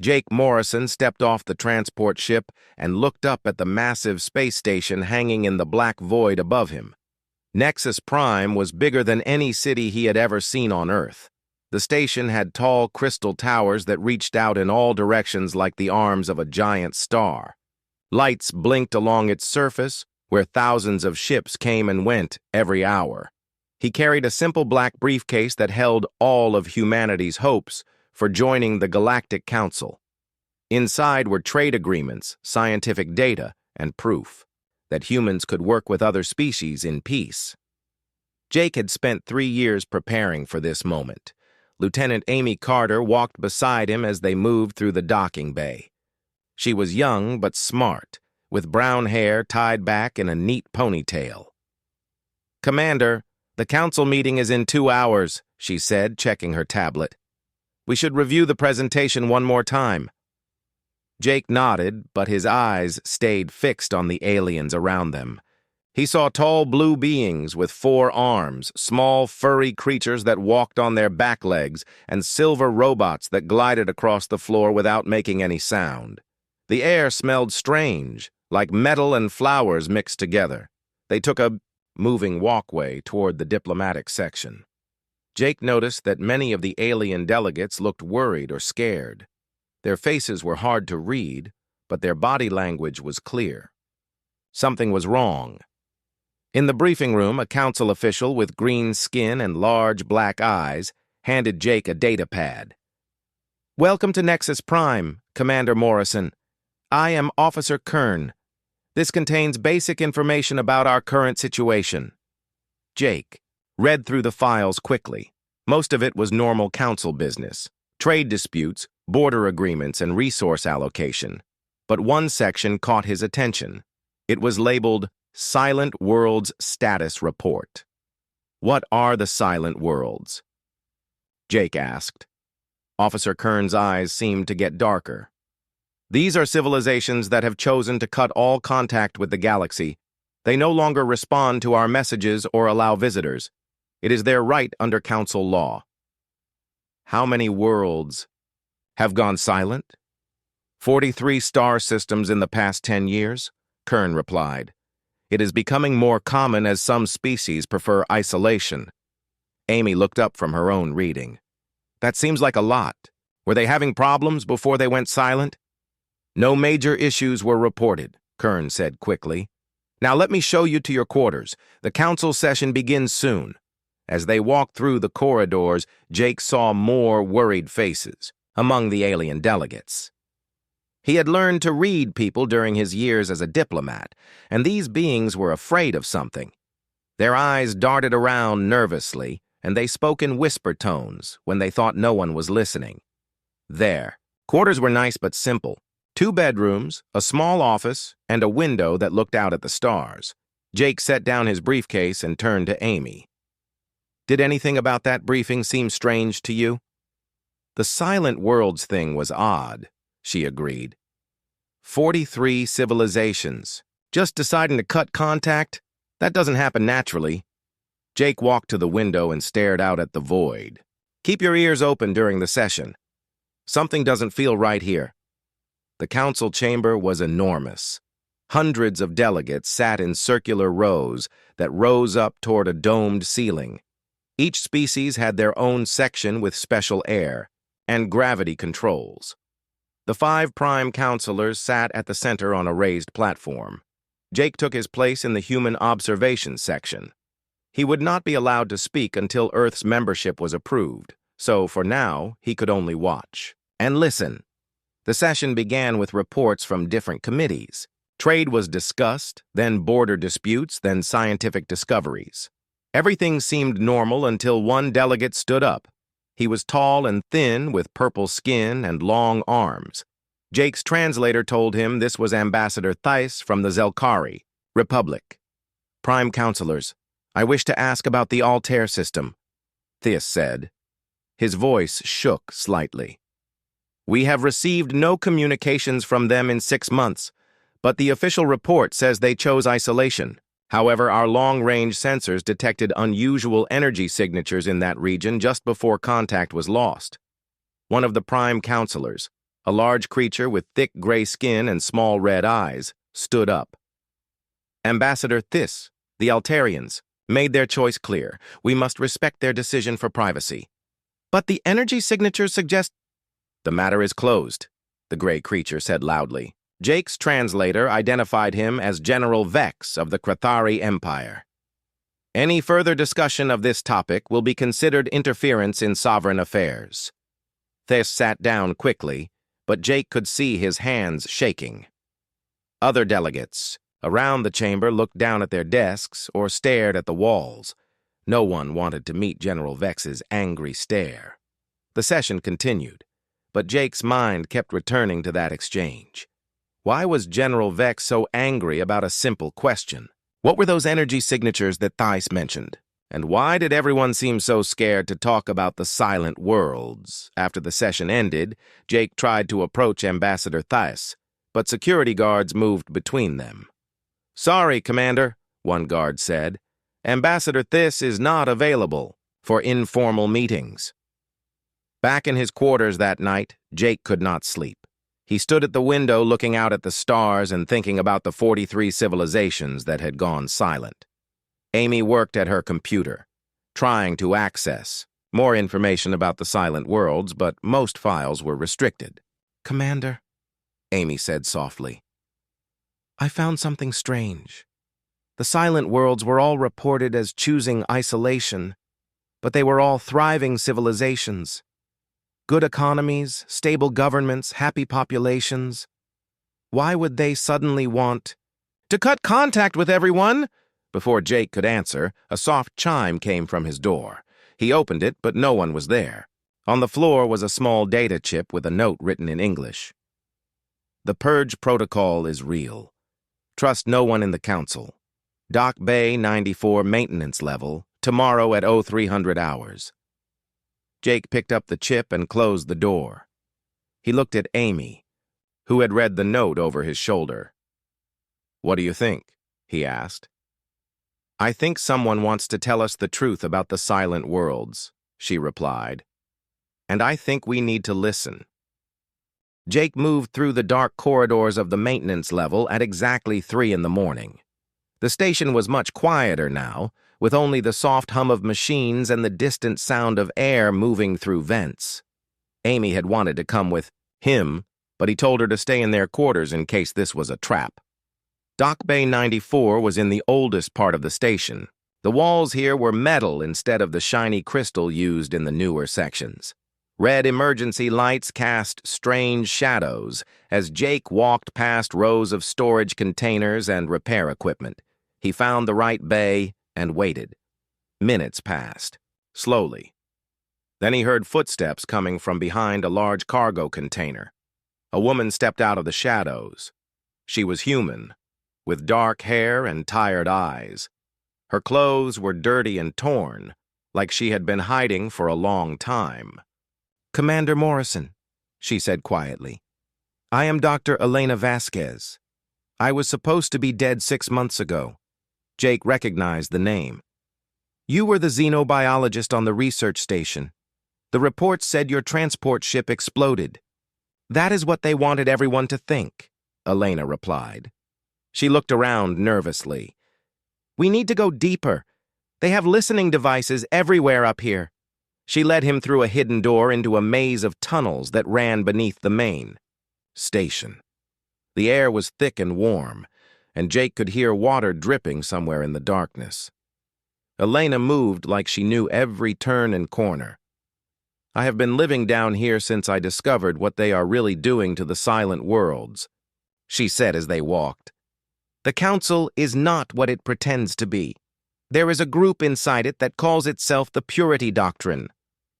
Jake Morrison stepped off the transport ship and looked up at the massive space station hanging in the black void above him. Nexus Prime was bigger than any city he had ever seen on Earth. The station had tall crystal towers that reached out in all directions like the arms of a giant star. Lights blinked along its surface, where thousands of ships came and went every hour. He carried a simple black briefcase that held all of humanity's hopes for joining the Galactic Council. Inside were trade agreements, scientific data, and proof that humans could work with other species in peace. Jake had spent 3 years preparing for this moment. Lieutenant Amy Carter walked beside him as they moved through the docking bay. She was young but smart, with brown hair tied back in a neat ponytail. "Commander, the council meeting is in 2 hours," she said, checking her tablet. "We should review the presentation one more time." Jake nodded, but his eyes stayed fixed on the aliens around them. He saw tall blue beings with 4 arms, small furry creatures that walked on their back legs, and silver robots that glided across the floor without making any sound. The air smelled strange, like metal and flowers mixed together. They took a moving walkway toward the diplomatic section. Jake noticed that many of the alien delegates looked worried or scared. Their faces were hard to read, but their body language was clear. Something was wrong. In the briefing room, a council official with green skin and large black eyes handed Jake a data pad. "Welcome to Nexus Prime, Commander Morrison. I am Officer Kern. This contains basic information about our current situation." Jake read through the files quickly. Most of it was normal council business, trade disputes, border agreements, and resource allocation. But one section caught his attention. It was labeled Silent Worlds Status Report. "What are the Silent Worlds?" Jake asked. Officer Kern's eyes seemed to get darker. "These are civilizations that have chosen to cut all contact with the galaxy. They no longer respond to our messages or allow visitors. It is their right under council law." "How many worlds have gone silent?" 43 star systems in the past 10 years, Kern replied. "It is becoming more common as some species prefer isolation." Amy looked up from her own reading. "That seems like a lot. Were they having problems before they went silent?" "No major issues were reported," Kern said quickly. "Now let me show you to your quarters. The council session begins soon." As they walked through the corridors, Jake saw more worried faces among the alien delegates. He had learned to read people during his years as a diplomat, and these beings were afraid of something. Their eyes darted around nervously, and they spoke in whisper tones when they thought no one was listening. Their quarters were nice but simple. 2 bedrooms, a small office, and a window that looked out at the stars. Jake set down his briefcase and turned to Amy. "Did anything about that briefing seem strange to you?" "The Silent Worlds thing was odd," she agreed. 43 civilizations. Just deciding to cut contact? That doesn't happen naturally. Jake walked to the window and stared out at the void. "Keep your ears open during the session. Something doesn't feel right here." The council chamber was enormous. Hundreds of delegates sat in circular rows that rose up toward a domed ceiling. Each species had their own section with special air and gravity controls. The 5 prime counselors sat at the center on a raised platform. Jake took his place in the human observation section. He would not be allowed to speak until Earth's membership was approved, so for now he could only watch and listen. The session began with reports from different committees. Trade was discussed, then border disputes, then scientific discoveries. Everything seemed normal until one delegate stood up. He was tall and thin with purple skin and long arms. Jake's translator told him this was Ambassador Theiss from the Zelkari Republic. "Prime Counselors, I wish to ask about the Altair system," Theiss said. His voice shook slightly. "We have received no communications from them in 6 months, but the official report says they chose isolation. However, our long-range sensors detected unusual energy signatures in that region just before contact was lost." One of the prime counselors, A large creature with thick gray skin and small red eyes stood up. Ambassador Thys, the Altarians, made their choice clear. We must respect their decision for privacy. But the energy signatures suggest... The matter is closed, the gray creature said loudly. Jake's translator identified him as General Vex of the Krathari Empire. Any further discussion of this topic will be considered interference in sovereign affairs. Thys sat down quickly, but Jake could see his hands shaking. Other delegates around the chamber looked down at their desks or stared at the walls. No one wanted to meet General Vex's angry stare. The session continued, but Jake's mind kept returning to that exchange. Why was General Vex so angry about a simple question? What were those energy signatures that Thys mentioned? And why did everyone seem so scared to talk about the silent worlds? After the session ended, Jake tried to approach Ambassador Thys, but security guards moved between them. "Sorry, Commander," one guard said. "Ambassador Thys is not available for informal meetings." Back in his quarters that night, Jake could not sleep. He stood at the window looking out at the stars and thinking about the 43 civilizations that had gone silent. Amy worked at her computer, trying to access more information about the silent worlds, but most files were restricted. "Commander," Amy said softly, "I found something strange. The silent worlds were all reported as choosing isolation, but they were all thriving civilizations. Good economies, stable governments, happy populations. Why would they suddenly want to cut contact with everyone?" Before Jake could answer, a soft chime came from his door. He opened it, but no one was there. On the floor was a small data chip with a note written in English. "The Purge Protocol is real. Trust no one in the Council. Dock Bay 94 maintenance level, tomorrow at 0300 hours. Jake picked up the chip and closed the door. He looked at Amy, who had read the note over his shoulder. "What do you think?" he asked. "I think someone wants to tell us the truth about the silent worlds," she replied. "And I think we need to listen." Jake moved through the dark corridors of the maintenance level at exactly 3 in the morning. The station was much quieter now, with only the soft hum of machines and the distant sound of air moving through vents. Amy had wanted to come with him, but he told her to stay in their quarters in case this was a trap. Dock Bay 94 was in the oldest part of the station. The walls here were metal instead of the shiny crystal used in the newer sections. Red emergency lights cast strange shadows as Jake walked past rows of storage containers and repair equipment. He found the right bay and waited. Minutes passed, slowly. Then he heard footsteps coming from behind a large cargo container. A woman stepped out of the shadows. She was human, with dark hair and tired eyes. Her clothes were dirty and torn, like she had been hiding for a long time. "Commander Morrison," she said quietly. "I am Dr. Elena Vasquez. I was supposed to be dead 6 months ago." Jake recognized the name. "You were the xenobiologist on the research station. The reports said your transport ship exploded." "That is what they wanted everyone to think," Elena replied. She looked around nervously. "We need to go deeper. They have listening devices everywhere up here." She led him through a hidden door into a maze of tunnels that ran beneath the main station. The air was thick and warm, and Jake could hear water dripping somewhere in the darkness. Elena moved like she knew every turn and corner. "I have been living down here since I discovered what they are really doing to the silent worlds," she said as they walked. "The Council is not what it pretends to be. There is a group inside it that calls itself the Purity Doctrine.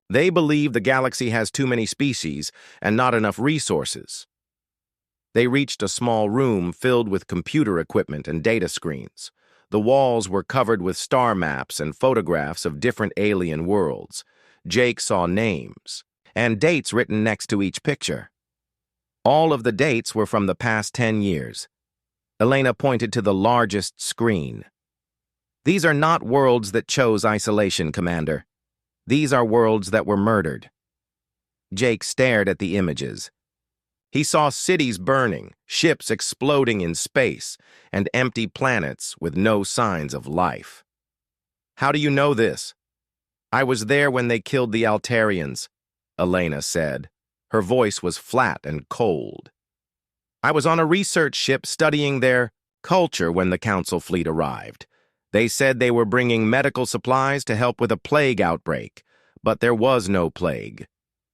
They believe the galaxy has too many species and not enough resources." They reached a small room filled with computer equipment and data screens. The walls were covered with star maps and photographs of different alien worlds. Jake saw names and dates written next to each picture. All of the dates were from the past 10 years. Elena pointed to the largest screen. "These are not worlds that chose isolation, Commander. These are worlds that were murdered." Jake stared at the images. He saw cities burning, ships exploding in space, and empty planets with no signs of life. "How do you know this?" "I was there when they killed the Altarians," Elena said. Her voice was flat and cold. "I was on a research ship studying their culture when the Council fleet arrived. They said they were bringing medical supplies to help with a plague outbreak, but there was no plague."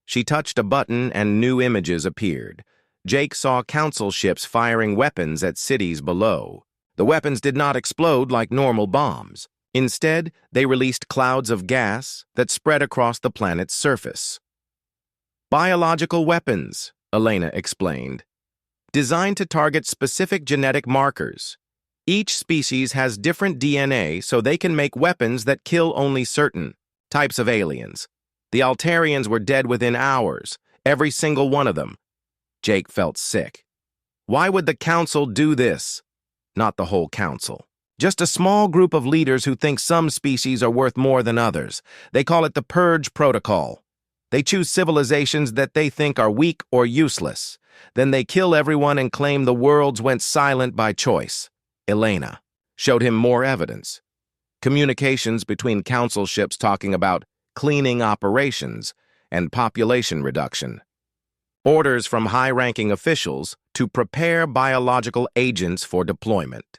She touched a button and new images appeared. Jake saw Council ships firing weapons at cities below. The weapons did not explode like normal bombs. Instead, they released clouds of gas that spread across the planet's surface. "Biological weapons," Elena explained, "designed to target specific genetic markers. Each species has different DNA, so they can make weapons that kill only certain types of aliens. The Altarians were dead within hours, every single one of them." Jake felt sick. Why would the Council do this? Not the whole Council. Just a small group of leaders who think some species are worth more than others. They call it the Purge Protocol. They choose civilizations that they think are weak or useless. Then they kill everyone and claim the worlds went silent by choice. Elena showed him more evidence. Communications between Council ships talking about cleaning operations and population reduction. Orders from high-ranking officials to prepare biological agents for deployment.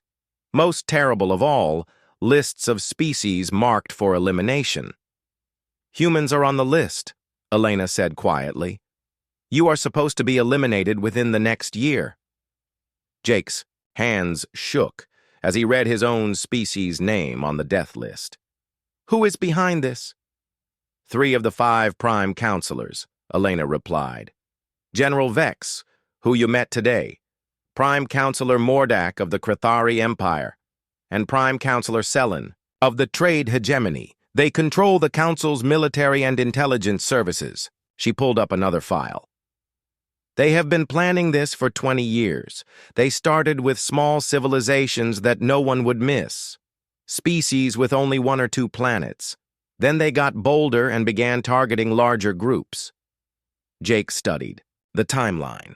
Most terrible of all, lists of species marked for elimination. "Humans are on the list," Elena said quietly. "You are supposed to be eliminated within the next year." Jake's hands shook as he read his own species' name on the death list. "Who is behind this?" "3 of the 5 Prime Counselors," Elena replied. "General Vex, who you met today, Prime Counselor Mordak of the Krithari Empire, and Prime Counselor Selen of the Trade Hegemony. They control the Council's military and intelligence services." She pulled up another file. "They have been planning this for 20 years. They started with small civilizations that no one would miss. Species with only 1 or 2 planets. Then they got bolder and began targeting larger groups." Jake studied the timeline.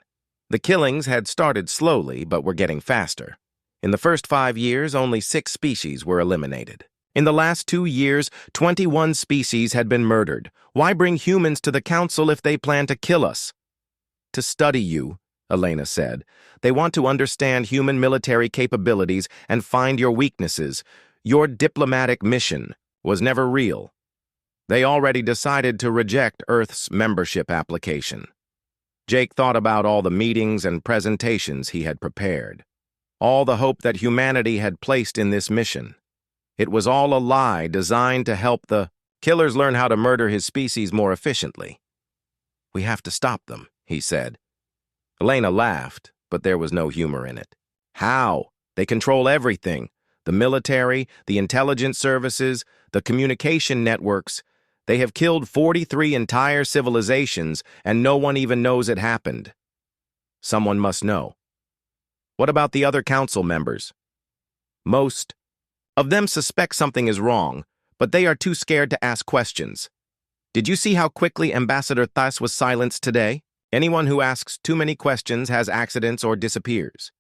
The killings had started slowly, but were getting faster. In the first 5 years, only 6 species were eliminated. In the last 2 years, 21 species had been murdered. Why bring humans to the Council if they plan to kill us? "To study you," Elena said. "They want to understand human military capabilities and find your weaknesses. Your diplomatic mission was never real. They already decided to reject Earth's membership application." Jake thought about all the meetings and presentations he had prepared. All the hope that humanity had placed in this mission. It was all a lie designed to help the killers learn how to murder his species more efficiently. "We have to stop them," he said. Elena laughed, but there was no humor in it. "How? They control everything. The military, the intelligence services, the communication networks. They have killed 43 entire civilizations, and no one even knows it happened." "Someone must know." "What about the other Council members?" "Most of them suspect something is wrong, but they are too scared to ask questions. Did you see how quickly Ambassador Thas was silenced today? Anyone who asks too many questions has accidents or disappears."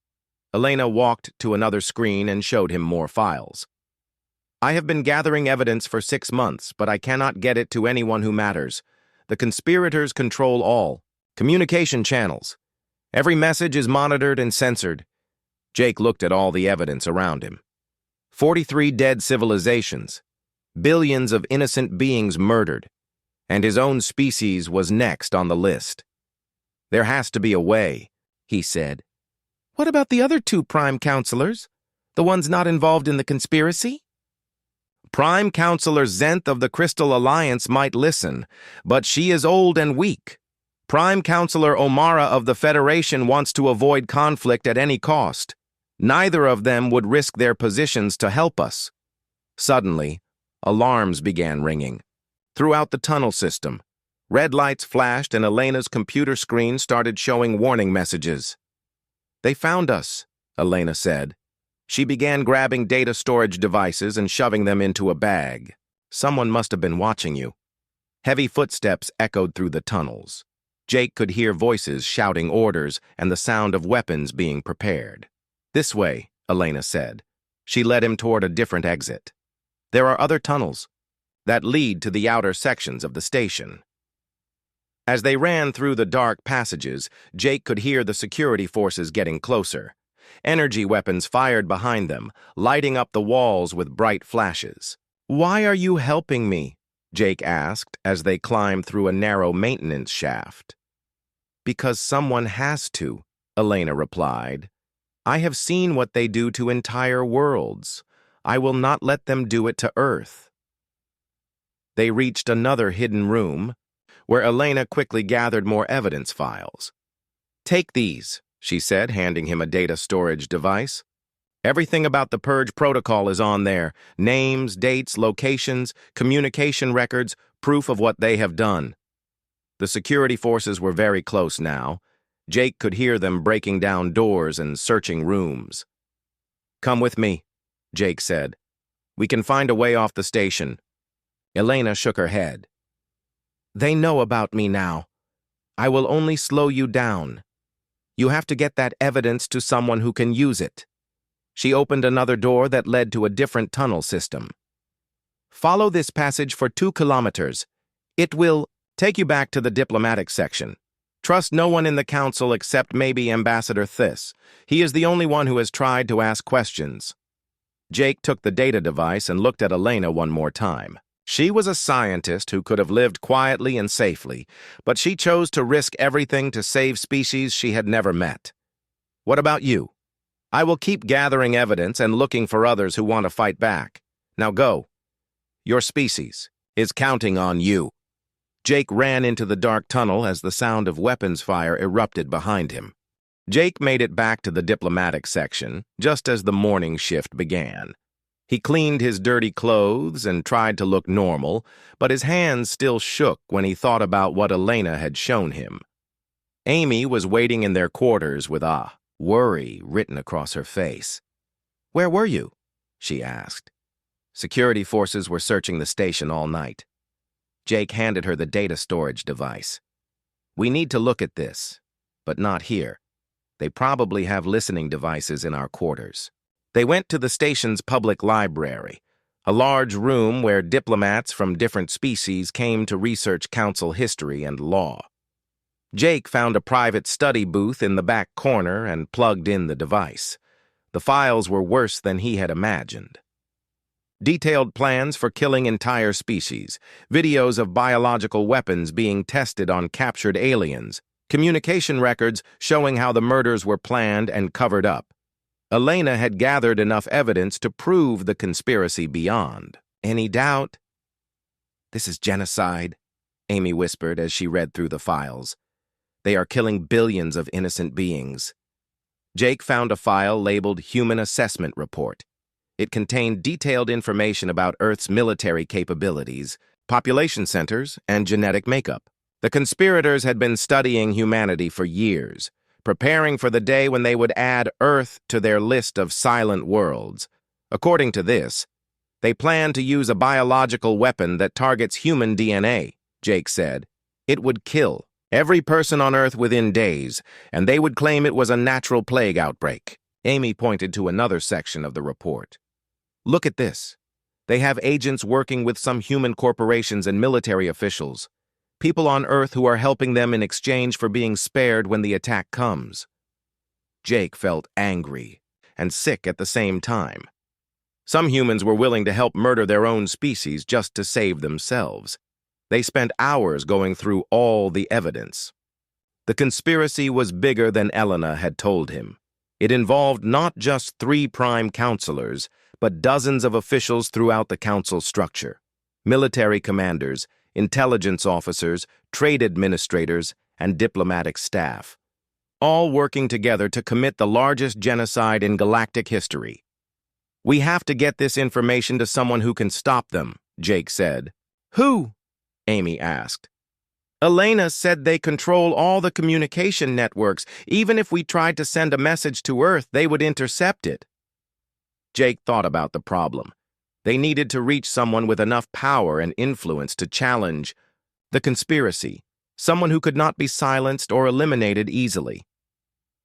Elena walked to another screen and showed him more files. "I have been gathering evidence for 6 months, but I cannot get it to anyone who matters. The conspirators control all communication channels. Every message is monitored and censored." Jake looked at all the evidence around him. 43 dead civilizations, billions of innocent beings murdered, and his own species was next on the list. "There has to be a way," he said. "What about the other 2 Prime Counselors? The ones not involved in the conspiracy?" "Prime Counselor Zenth of the Crystal Alliance might listen, but she is old and weak. Prime Counselor Omara of the Federation wants to avoid conflict at any cost. Neither of them would risk their positions to help us." Suddenly, alarms began ringing. Throughout the tunnel system, red lights flashed and Elena's computer screen started showing warning messages. "They found us," Elena said. She began grabbing data storage devices and shoving them into a bag. "Someone must have been watching you." Heavy footsteps echoed through the tunnels. Jake could hear voices shouting orders and the sound of weapons being prepared. "This way," Elena said. She led him toward a different exit. "There are other tunnels that lead to the outer sections of the station." As they ran through the dark passages, Jake could hear the security forces getting closer. Energy weapons fired behind them, lighting up the walls with bright flashes. "Why are you helping me?" Jake asked as they climbed through a narrow maintenance shaft. "Because someone has to," Elena replied. "I have seen what they do to entire worlds. I will not let them do it to Earth." They reached another hidden room, where Elena quickly gathered more evidence files. "Take these," she said, handing him a data storage device. "Everything about the Purge protocol is on there. Names, dates, locations, communication records, proof of what they have done." The security forces were very close now. Jake could hear them breaking down doors and searching rooms. "Come with me," Jake said. "We can find a way off the station." Elena shook her head. "They know about me now. I will only slow you down. You have to get that evidence to someone who can use it." She opened another door that led to a different tunnel system. "Follow this passage for 2 kilometers. It will take you back to the diplomatic section. Trust no one in the council except maybe Ambassador Thiss. He is the only one who has tried to ask questions." Jake took the data device and looked at Elena one more time. She was a scientist who could have lived quietly and safely, but she chose to risk everything to save species she had never met. "What about you? I will keep gathering evidence and looking for others who want to fight back. Now go. Your species is counting on you." Jake ran into the dark tunnel as the sound of weapons fire erupted behind him. Jake made it back to the diplomatic section just as the morning shift began. He cleaned his dirty clothes and tried to look normal, but his hands still shook when he thought about what Elena had shown him. Amy was waiting in their quarters with worry written across her face. "Where were you?" she asked. "Security forces were searching the station all night." Jake handed her the data storage device. "We need to look at this, but not here. They probably have listening devices in our quarters." They went to the station's public library, a large room where diplomats from different species came to research council history and law. Jake found a private study booth in the back corner and plugged in the device. The files were worse than he had imagined. Detailed plans for killing entire species, videos of biological weapons being tested on captured aliens, communication records showing how the murders were planned and covered up. Elena had gathered enough evidence to prove the conspiracy beyond any doubt. "This is genocide," Amy whispered as she read through the files. "They are killing billions of innocent beings." Jake found a file labeled Human Assessment Report. It contained detailed information about Earth's military capabilities, population centers, and genetic makeup. The conspirators had been studying humanity for years, preparing for the day when they would add Earth to their list of silent worlds. According to this, they planned to use a biological weapon that targets human DNA, Jake said. It would kill every person on Earth within days, and they would claim it was a natural plague outbreak. Amy pointed to another section of the report. "Look at this. They have agents working with some human corporations and military officials. People on Earth who are helping them in exchange for being spared when the attack comes." Jake felt angry and sick at the same time. Some humans were willing to help murder their own species just to save themselves. They spent hours going through all the evidence. The conspiracy was bigger than Elena had told him. It involved not just 3 prime counselors, but dozens of officials throughout the council structure. Military commanders, intelligence officers, trade administrators, and diplomatic staff, all working together to commit the largest genocide in galactic history. "We have to get this information to someone who can stop them," Jake said. "Who?" Amy asked. "Elena said they control all the communication networks. Even if we tried to send a message to Earth, they would intercept it." Jake thought about the problem. They needed to reach someone with enough power and influence to challenge the conspiracy, someone who could not be silenced or eliminated easily.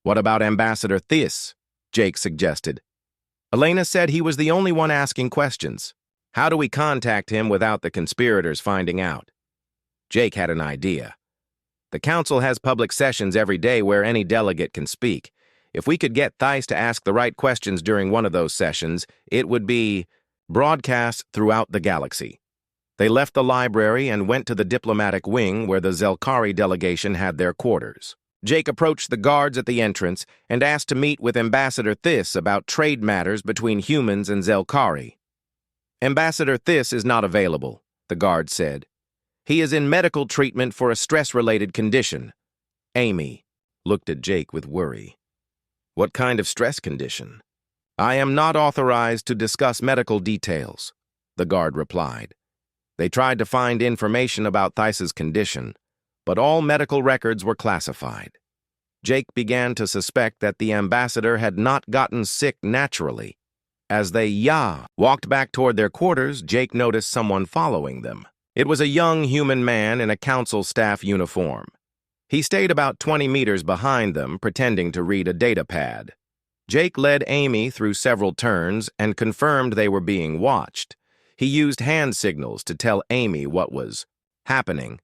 What about Ambassador Thiss? Jake suggested. Elena said he was the only one asking questions. How do we contact him without the conspirators finding out? Jake had an idea. The council has public sessions every day where any delegate can speak. If we could get Thiss to ask the right questions during one of those sessions, it would be broadcast throughout the galaxy. They left the library and went to the diplomatic wing where the Zelkari delegation had their quarters. Jake approached the guards at the entrance and asked to meet with Ambassador Thiss about trade matters between humans and Zelkari. Ambassador Thiss is not available, the guard said. He is in medical treatment for a stress-related condition. Amy looked at Jake with worry. What kind of stress condition? I am not authorized to discuss medical details, the guard replied. They tried to find information about Thiss's condition, but all medical records were classified. Jake began to suspect that the ambassador had not gotten sick naturally. As they walked back toward their quarters, Jake noticed someone following them. It was a young human man in a council staff uniform. He stayed about 20 meters behind them, pretending to read a data pad. Jake led Amy through several turns and confirmed they were being watched. He used hand signals to tell Amy what was happening.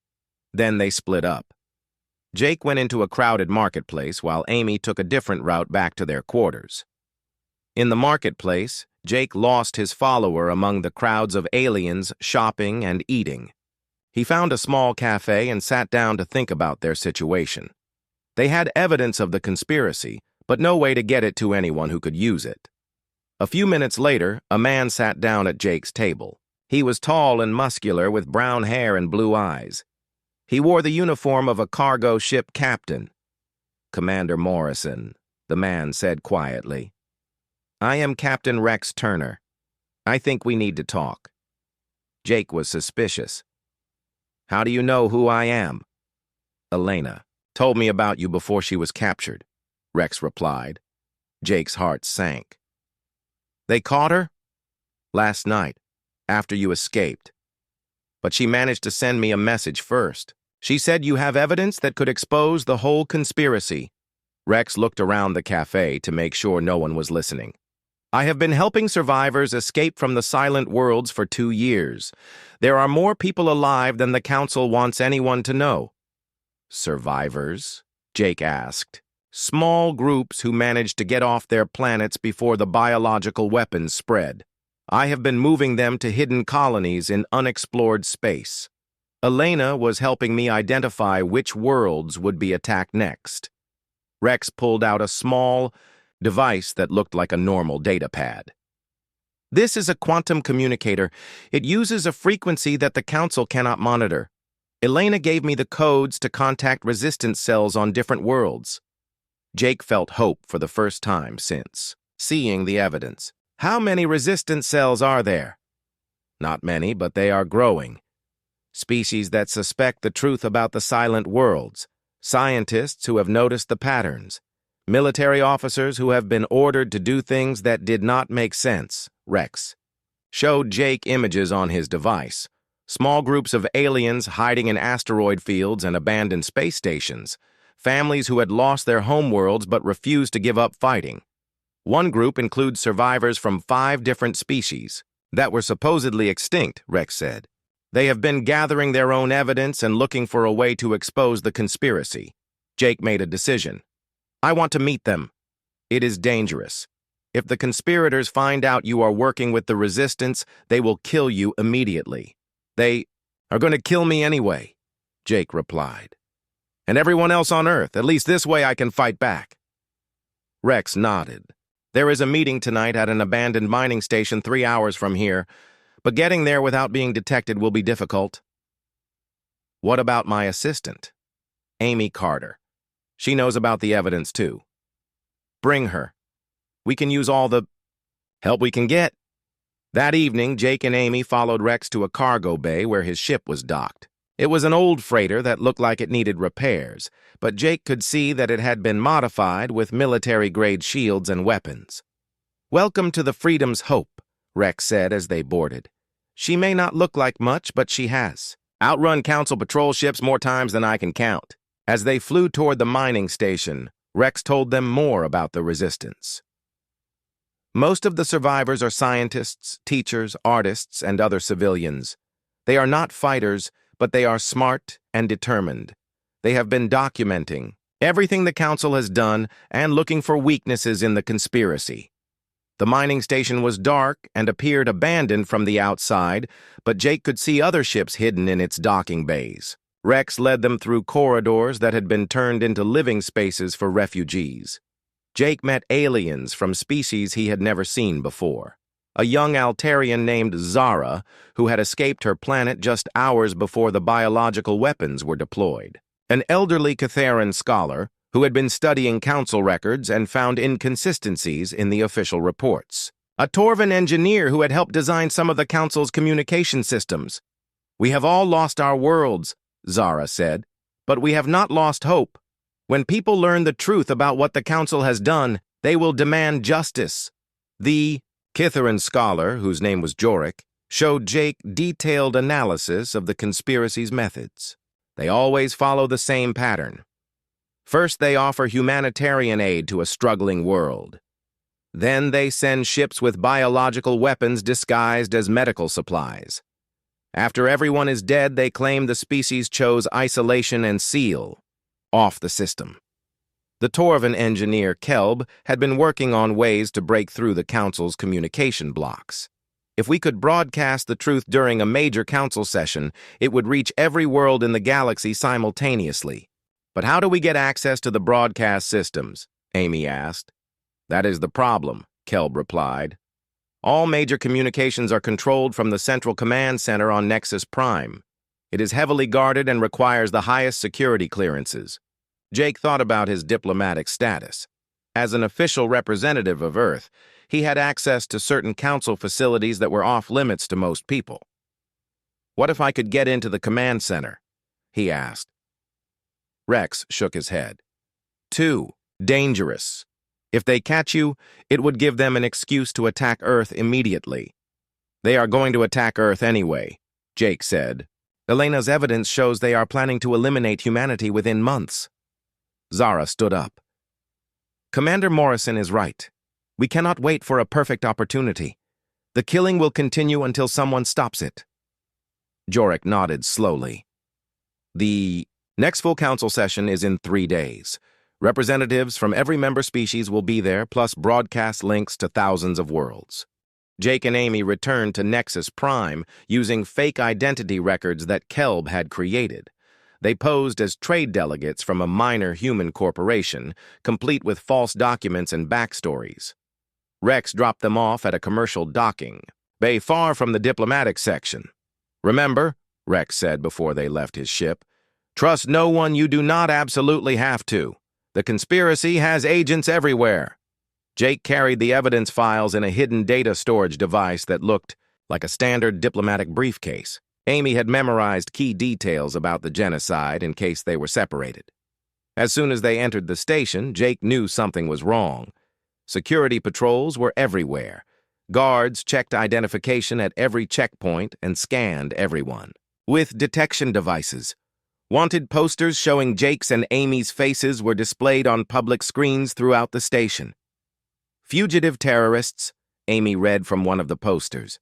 Then they split up. Jake went into a crowded marketplace while Amy took a different route back to their quarters. In the marketplace, Jake lost his follower among the crowds of aliens shopping and eating. He found a small cafe and sat down to think about their situation. They had evidence of the conspiracy, but no way to get it to anyone who could use it. A few minutes later, a man sat down at Jake's table. He was tall and muscular with brown hair and blue eyes. He wore the uniform of a cargo ship captain. Commander Morrison, the man said quietly. I am Captain Rex Turner. I think we need to talk. Jake was suspicious. How do you know who I am? Elena told me about you before she was captured, Rex replied. Jake's heart sank. They caught her? Last night, after you escaped. But she managed to send me a message first. She said you have evidence that could expose the whole conspiracy. Rex looked around the cafe to make sure no one was listening. I have been helping survivors escape from the silent worlds for 2 years. There are more people alive than the council wants anyone to know. Survivors? Jake asked. Small groups who managed to get off their planets before the biological weapons spread. I have been moving them to hidden colonies in unexplored space. Elena was helping me identify which worlds would be attacked next. Rex pulled out a small device that looked like a normal data pad. This is a quantum communicator. It uses a frequency that the council cannot monitor. Elena gave me the codes to contact resistance cells on different worlds. Jake felt hope for the first time since seeing the evidence. How many resistance cells are there? Not many, but they are growing. Species that suspect the truth about the silent worlds. Scientists who have noticed the patterns. Military officers who have been ordered to do things that did not make sense, Rex showed Jake images on his device. Small groups of aliens hiding in asteroid fields and abandoned space stations. Families who had lost their homeworlds but refused to give up fighting. One group includes survivors from 5 different species that were supposedly extinct, Rex said. They have been gathering their own evidence and looking for a way to expose the conspiracy. Jake made a decision. I want to meet them. It is dangerous. If the conspirators find out you are working with the resistance, they will kill you immediately. They are going to kill me anyway, Jake replied. And everyone else on Earth, at least this way I can fight back. Rex nodded. There is a meeting tonight at an abandoned mining station 3 hours from here, but getting there without being detected will be difficult. What about my assistant? Amy Carter. She knows about the evidence, too. Bring her. We can use all the help we can get. That evening, Jake and Amy followed Rex to a cargo bay where his ship was docked. It was an old freighter that looked like it needed repairs, but Jake could see that it had been modified with military-grade shields and weapons. Welcome to the Freedom's Hope, Rex said as they boarded. She may not look like much, but she has. outrun Council patrol ships more times than I can count. As they flew toward the mining station, Rex told them more about the resistance. Most of the survivors are scientists, teachers, artists, and other civilians. They are not fighters, but they are smart and determined. They have been documenting everything the Council has done and looking for weaknesses in the conspiracy. The mining station was dark and appeared abandoned from the outside, but Jake could see other ships hidden in its docking bays. Rex led them through corridors that had been turned into living spaces for refugees. Jake met aliens from species he had never seen before. A young Altarian named Zara, who had escaped her planet just hours before the biological weapons were deployed. An elderly Catharan scholar, who had been studying Council records and found inconsistencies in the official reports. A Torvan engineer who had helped design some of the Council's communication systems. "We have all lost our worlds," Zara said, "but we have not lost hope. When people learn the truth about what the Council has done, they will demand justice." The Kitharan scholar, whose name was Jorik, showed Jake detailed analysis of the conspiracy's methods. They always follow the same pattern. First, they offer humanitarian aid to a struggling world. Then they send ships with biological weapons disguised as medical supplies. After everyone is dead, they claim the species chose isolation and seal off the system. The Torvan engineer, Kelb, had been working on ways to break through the Council's communication blocks. If we could broadcast the truth during a major Council session, it would reach every world in the galaxy simultaneously. "But how do we get access to the broadcast systems?" Amy asked. "That is the problem," Kelb replied. "All major communications are controlled from the Central Command Center on Nexus Prime. It is heavily guarded and requires the highest security clearances." Jake thought about his diplomatic status. As an official representative of Earth, he had access to certain Council facilities that were off-limits to most people. "What if I could get into the command center?" he asked. Rex shook his head. "Too dangerous. If they catch you, it would give them an excuse to attack Earth immediately." "They are going to attack Earth anyway," Jake said. "Elena's evidence shows they are planning to eliminate humanity within months." Zara stood up. "Commander Morrison is right. We cannot wait for a perfect opportunity. The killing will continue until someone stops it." Jorik nodded slowly. "The next full Council session is in 3 days. Representatives from every member species will be there, plus broadcast links to thousands of worlds." Jake and Amy returned to Nexus Prime using fake identity records that Kelb had created. They posed as trade delegates from a minor human corporation, complete with false documents and backstories. Rex dropped them off at a commercial docking bay far from the diplomatic section. "Remember," Rex said before they left his ship, "trust no one you do not absolutely have to. The conspiracy has agents everywhere." Jake carried the evidence files in a hidden data storage device that looked like a standard diplomatic briefcase. Amy had memorized key details about the genocide in case they were separated. As soon as they entered the station, Jake knew something was wrong. Security patrols were everywhere. Guards checked identification at every checkpoint and scanned everyone with detection devices. Wanted posters showing Jake's and Amy's faces were displayed on public screens throughout the station. "Fugitive terrorists," Amy read from one of the posters.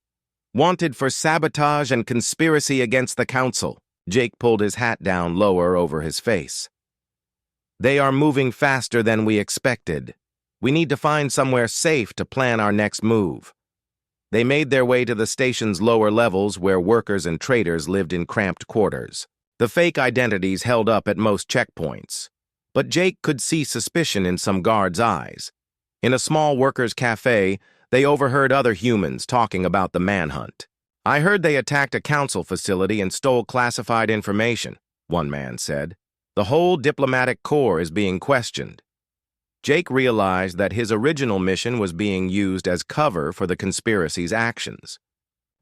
"Wanted for sabotage and conspiracy against the Council." Jake pulled his hat down lower over his face. "They are moving faster than we expected. We need to find somewhere safe to plan our next move." They made their way to the station's lower levels where workers and traders lived in cramped quarters. The fake identities held up at most checkpoints, but Jake could see suspicion in some guards' eyes. In a small workers' cafe, they overheard other humans talking about the manhunt. "I heard they attacked a Council facility and stole classified information," one man said. "The whole diplomatic corps is being questioned." Jake realized that his original mission was being used as cover for the conspiracy's actions.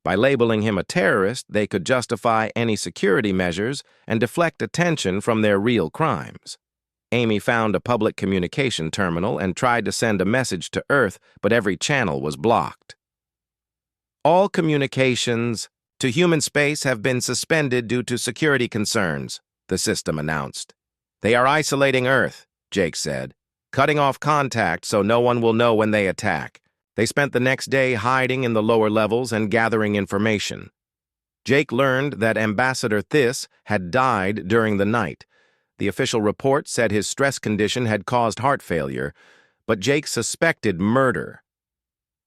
By labeling him a terrorist, they could justify any security measures and deflect attention from their real crimes. Amy found a public communication terminal and tried to send a message to Earth, but every channel was blocked. "All communications to human space have been suspended due to security concerns, the system announced. They are isolating Earth, Jake said, cutting off contact so no one will know when they attack. They spent the next day hiding in the lower levels and gathering information. Jake learned that Ambassador Thys had died during the night. The official report said his stress condition had caused heart failure, but Jake suspected murder.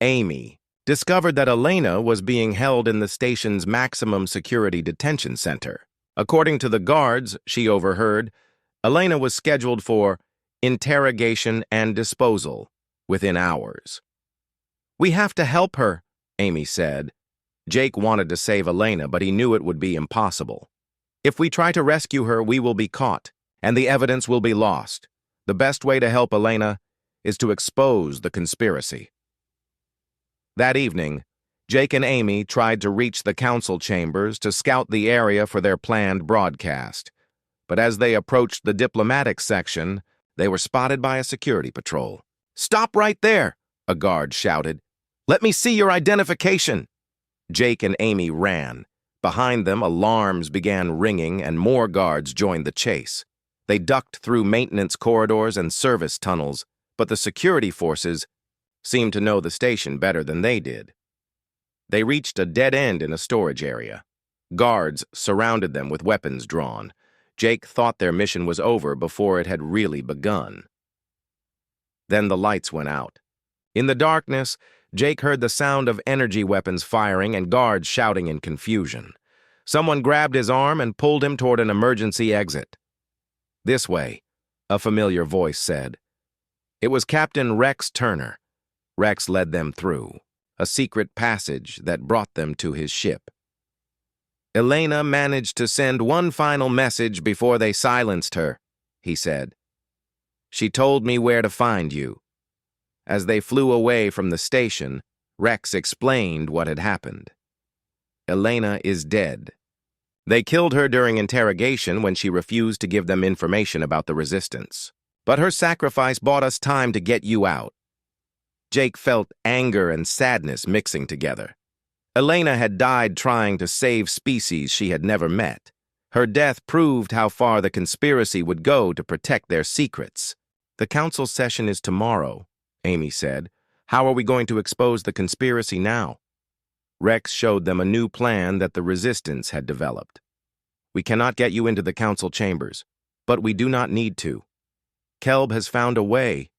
Amy discovered that Elena was being held in the station's maximum security detention center. According to the guards she overheard, Elena was scheduled for interrogation and disposal within hours. "We have to help her," Amy said. Jake wanted to save Elena, but he knew it would be impossible. "If we try to rescue her, we will be caught, and the evidence will be lost. The best way to help Elena is to expose the conspiracy." That evening, Jake and Amy tried to reach the council chambers to scout the area for their planned broadcast. But as they approached the diplomatic section, they were spotted by a security patrol. "Stop right there!" a guard shouted. "Let me see your identification!" Jake and Amy ran. Behind them, alarms began ringing and more guards joined the chase. They ducked through maintenance corridors and service tunnels, but the security forces seemed to know the station better than they did. They reached a dead end in a storage area. Guards surrounded them with weapons drawn. Jake thought their mission was over before it had really begun. Then the lights went out. In the darkness, Jake heard the sound of energy weapons firing and guards shouting in confusion. Someone grabbed his arm and pulled him toward an emergency exit. "This way," a familiar voice said. It was Captain Rex Turner. Rex led them through a secret passage that brought them to his ship. "Elena managed to send one final message before they silenced her," he said. "She told me where to find you." As they flew away from the station, Rex explained what had happened. "Elena is dead. They killed her during interrogation when she refused to give them information about the resistance. But her sacrifice bought us time to get you out." Jake felt anger and sadness mixing together. Elena had died trying to save species she had never met. Her death proved how far the conspiracy would go to protect their secrets. "The council session is tomorrow," Amy said. "How are we going to expose the conspiracy now?" Rex showed them a new plan that the resistance had developed. "We cannot get you into the council chambers, but we do not need to. Kelb has found a way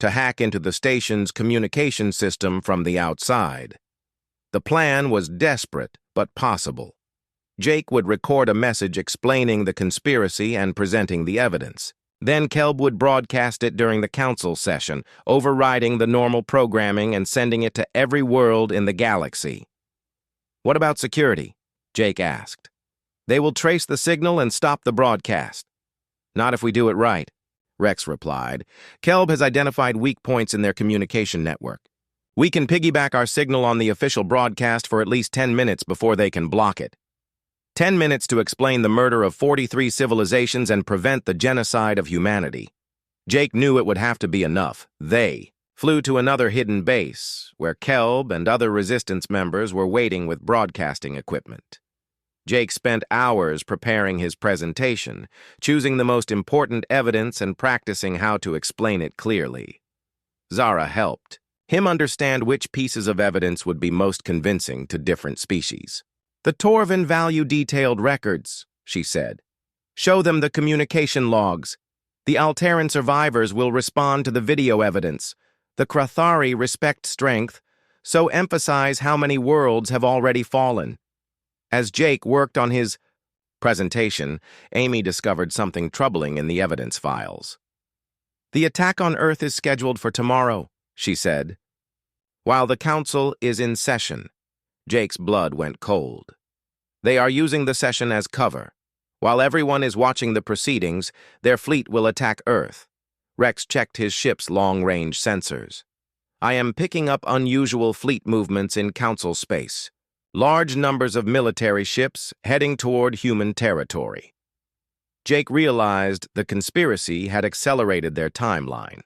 to hack into the station's communication system from the outside." The plan was desperate but possible. Jake would record a message explaining the conspiracy and presenting the evidence. Then Kelb would broadcast it during the council session, overriding the normal programming and sending it to every world in the galaxy. "What about security?" Jake asked. "They will trace the signal and stop the broadcast." "Not if we do it right," Rex replied. "Kelb has identified weak points in their communication network. We can piggyback our signal on the official broadcast for at least 10 minutes before they can block it. 10 minutes to explain the murder of 43 civilizations and prevent the genocide of humanity." Jake knew it would have to be enough. They flew to another hidden base, where Kelb and other resistance members were waiting with broadcasting equipment. Jake spent hours preparing his presentation, choosing the most important evidence and practicing how to explain it clearly. Zara helped him understand which pieces of evidence would be most convincing to different species. "The Torvin value detailed records," she said. "Show them the communication logs. The Alteran survivors will respond to the video evidence. The Krathari respect strength, so emphasize how many worlds have already fallen." As Jake worked on his presentation, Amy discovered something troubling in the evidence files. "The attack on Earth is scheduled for tomorrow," she said. "While the council is in session." Jake's blood went cold. "They are using the session as cover. While everyone is watching the proceedings, their fleet will attack Earth." Rex checked his ship's long-range sensors. "I am picking up unusual fleet movements in council space. Large numbers of military ships heading toward human territory." Jake realized the conspiracy had accelerated their timeline.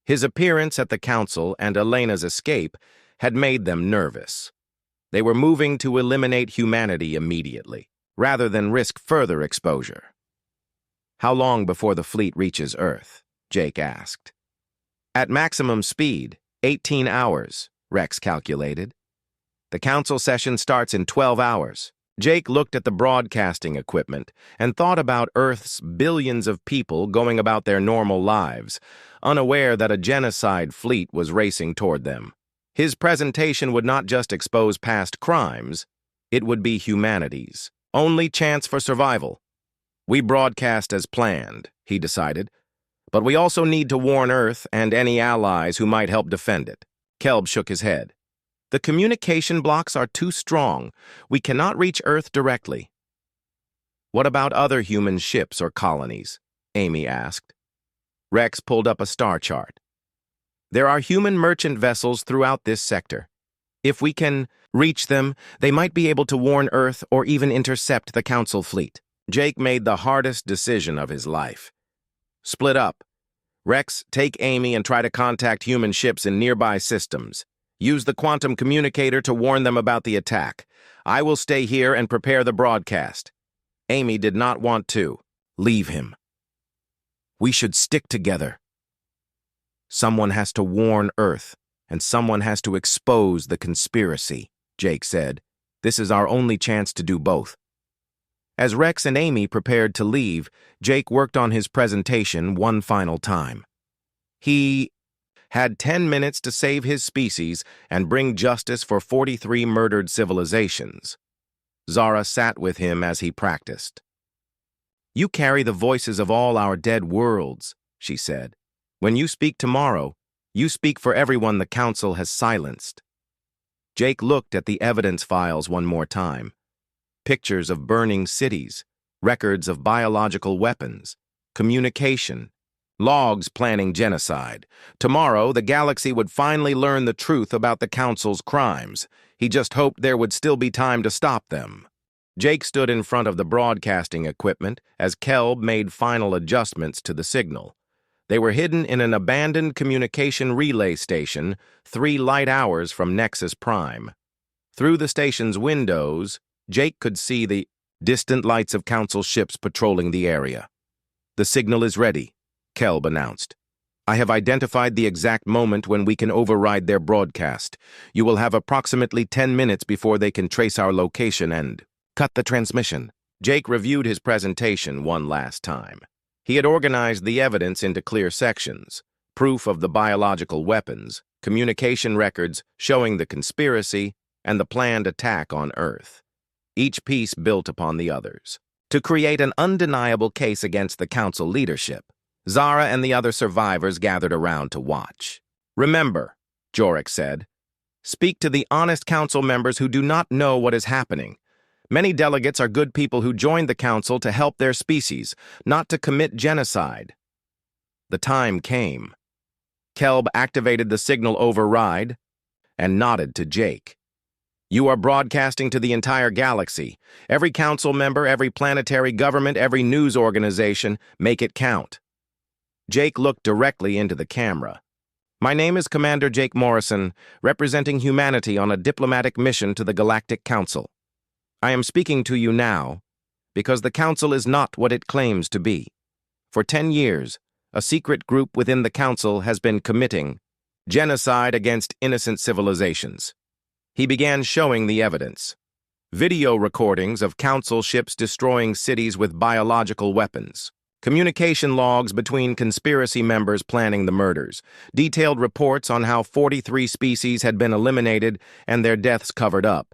His appearance at the council and Elena's escape had made them nervous. They were moving to eliminate humanity immediately, rather than risk further exposure. "How long before the fleet reaches Earth?" Jake asked. "At maximum speed, 18 hours, Rex calculated. The council session starts in 12 hours. Jake looked at the broadcasting equipment and thought about Earth's billions of people going about their normal lives, unaware that a genocide fleet was racing toward them. His presentation would not just expose past crimes, it would be humanity's only chance for survival. "We broadcast as planned," he decided, "but we also need to warn Earth and any allies who might help defend it." Kelb shook his head. "The communication blocks are too strong. We cannot reach Earth directly." "What about other human ships or colonies?" Amy asked. Rex pulled up a star chart. "There are human merchant vessels throughout this sector. If we can reach them, they might be able to warn Earth or even intercept the Council fleet." Jake made the hardest decision of his life. "Split up. Rex, take Amy and try to contact human ships in nearby systems. Use the quantum communicator to warn them about the attack. I will stay here and prepare the broadcast." Amy did not want to leave him. "We should stick together. Someone has to warn Earth, and someone has to expose the conspiracy," Jake said. "This is our only chance to do both." As Rex and Amy prepared to leave, Jake worked on his presentation one final time. He had 10 minutes to save his species and bring justice for 43 murdered civilizations. Zara sat with him as he practiced. "You carry the voices of all our dead worlds," she said. "When you speak tomorrow, you speak for everyone the Council has silenced." Jake looked at the evidence files one more time. Pictures of burning cities, records of biological weapons, communication, logs planning genocide. Tomorrow, the galaxy would finally learn the truth about the Council's crimes. He just hoped there would still be time to stop them. Jake stood in front of the broadcasting equipment as Kelb made final adjustments to the signal. They were hidden in an abandoned communication relay station 3 light hours from Nexus Prime. Through the station's windows, Jake could see the distant lights of Council ships patrolling the area. "The signal is ready," Kelb announced. "I have identified the exact moment when we can override their broadcast. You will have approximately 10 minutes before they can trace our location and cut the transmission." Jake reviewed his presentation one last time. He had organized the evidence into clear sections: proof of the biological weapons, communication records showing the conspiracy, and the planned attack on Earth. Each piece built upon the others, to create an undeniable case against the Council leadership. Zara and the other survivors gathered around to watch. "Remember," Jorek said, "speak to the honest Council members who do not know what is happening. Many delegates are good people who joined the Council to help their species, not to commit genocide." The time came. Kelb activated the signal override and nodded to Jake. "You are broadcasting to the entire galaxy. Every Council member, every planetary government, every news organization, make it count." Jake looked directly into the camera. "My name is Commander Jake Morrison, representing humanity on a diplomatic mission to the Galactic Council. I am speaking to you now because the Council is not what it claims to be. For 10 years, a secret group within the Council has been committing genocide against innocent civilizations." He began showing the evidence. Video recordings of Council ships destroying cities with biological weapons. Communication logs between conspiracy members planning the murders. Detailed reports on how 43 species had been eliminated and their deaths covered up.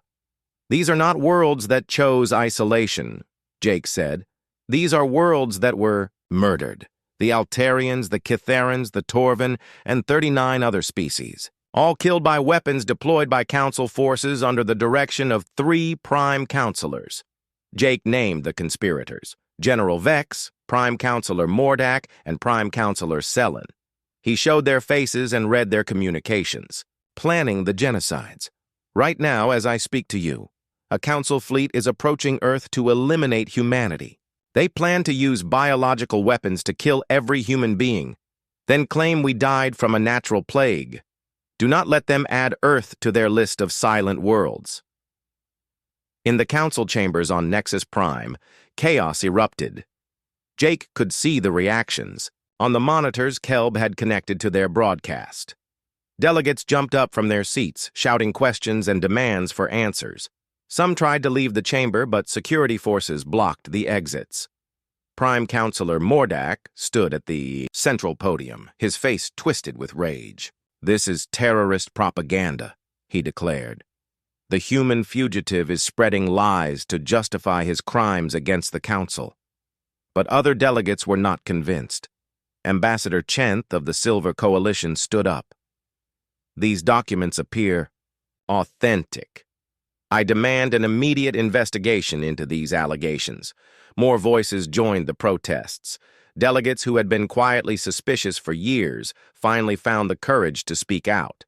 "These are not worlds that chose isolation," Jake said. "These are worlds that were murdered. The Altarians, the Kitharans, the Torvan, and 39 other species. All killed by weapons deployed by Council forces under the direction of 3 Prime Counselors." Jake named the conspirators: General Vex, Prime Counselor Mordak, and Prime Counselor Selen. He showed their faces and read their communications. "Planning the genocides. Right now, as I speak to you, a Council fleet is approaching Earth to eliminate humanity. They plan to use biological weapons to kill every human being, then claim we died from a natural plague. Do not let them add Earth to their list of silent worlds." In the council chambers on Nexus Prime, chaos erupted. Jake could see the reactions. On the monitors, Kelb had connected to their broadcast. Delegates jumped up from their seats, shouting questions and demands for answers. Some tried to leave the chamber, but security forces blocked the exits. Prime Counselor Mordak stood at the central podium, his face twisted with rage. "This is terrorist propaganda," he declared. "The human fugitive is spreading lies to justify his crimes against the Council." But other delegates were not convinced. Ambassador Chenth of the Silver Coalition stood up. "These documents appear authentic. I demand an immediate investigation into these allegations." More voices joined the protests. Delegates who had been quietly suspicious for years finally found the courage to speak out.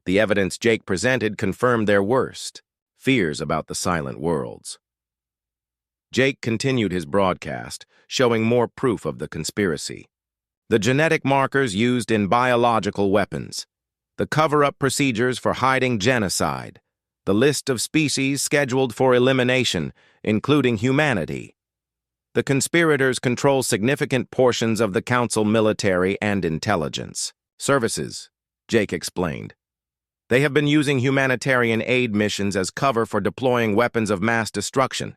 The evidence Jake presented confirmed their worst fears about the silent worlds. Jake continued his broadcast, showing more proof of the conspiracy. The genetic markers used in biological weapons, the cover-up procedures for hiding genocide, the list of species scheduled for elimination, including humanity. The conspirators control significant portions of the Council military and intelligence services, Jake explained. They have been using humanitarian aid missions as cover for deploying weapons of mass destruction.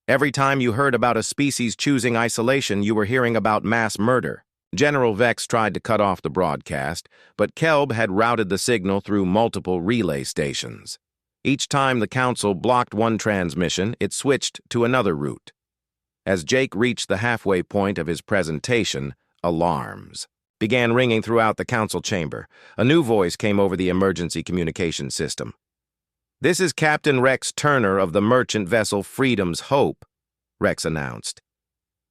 Every time you heard about a species choosing isolation, you were hearing about mass murder. General Vex tried to cut off the broadcast, but Kelb had routed the signal through multiple relay stations. Each time the Council blocked one transmission, it switched to another route. As Jake reached the halfway point of his presentation, alarms began ringing throughout the Council chamber. A new voice came over the emergency communication system. "This is Captain Rex Turner of the merchant vessel Freedom's Hope," Rex announced.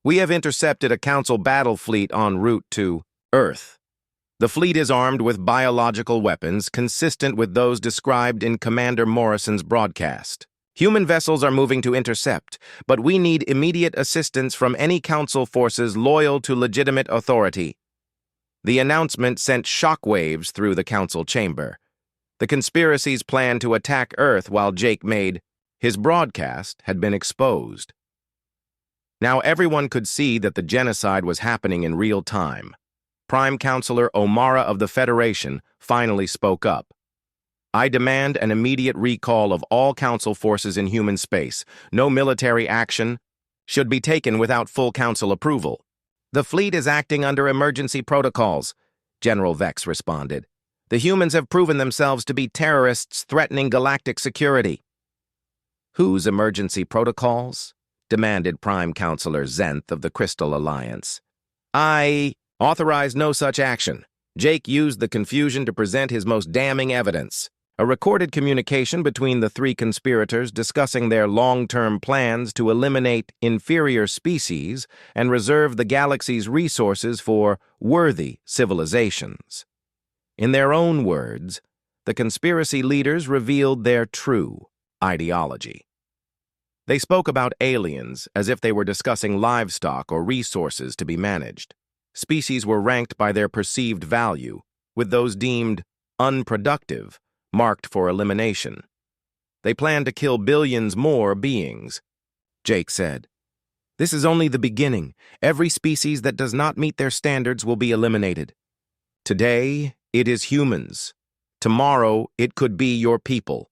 "We have intercepted a Council battle fleet en route to Earth. The fleet is armed with biological weapons consistent with those described in Commander Morrison's broadcast. Human vessels are moving to intercept, but we need immediate assistance from any Council forces loyal to legitimate authority." The announcement sent shockwaves through the Council chamber. The conspiracy's plan to attack Earth while Jake made his broadcast had been exposed. Now everyone could see that the genocide was happening in real time. Prime Counselor O'Mara of the Federation finally spoke up. "I demand an immediate recall of all Council forces in human space. No military action should be taken without full Council approval." "The fleet is acting under emergency protocols," General Vex responded. "The humans have proven themselves to be terrorists threatening galactic security." "Whose emergency protocols?" demanded Prime Counselor Zenth of the Crystal Alliance. "I authorize no such action." Jake used the confusion to present his most damning evidence. A recorded communication between the three conspirators discussing their long-term plans to eliminate inferior species and reserve the galaxy's resources for worthy civilizations. In their own words, the conspiracy leaders revealed their true ideology. They spoke about aliens as if they were discussing livestock or resources to be managed. Species were ranked by their perceived value, with those deemed unproductive marked for elimination. They plan to kill billions more beings, Jake said. "This is only the beginning. Every species that does not meet their standards will be eliminated. Today, it is humans. Tomorrow, it could be your people."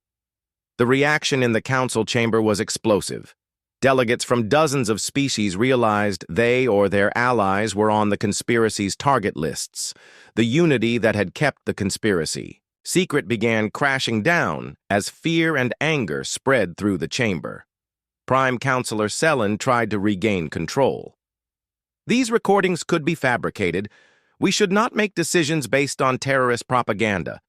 The reaction in the Council chamber was explosive. Delegates from dozens of species realized they or their allies were on the conspiracy's target lists, the unity that had kept the conspiracy. Secret began crashing down as fear and anger spread through the chamber. Prime Counselor Selen tried to regain control. "These recordings could be fabricated. We should not make decisions based on terrorist propaganda."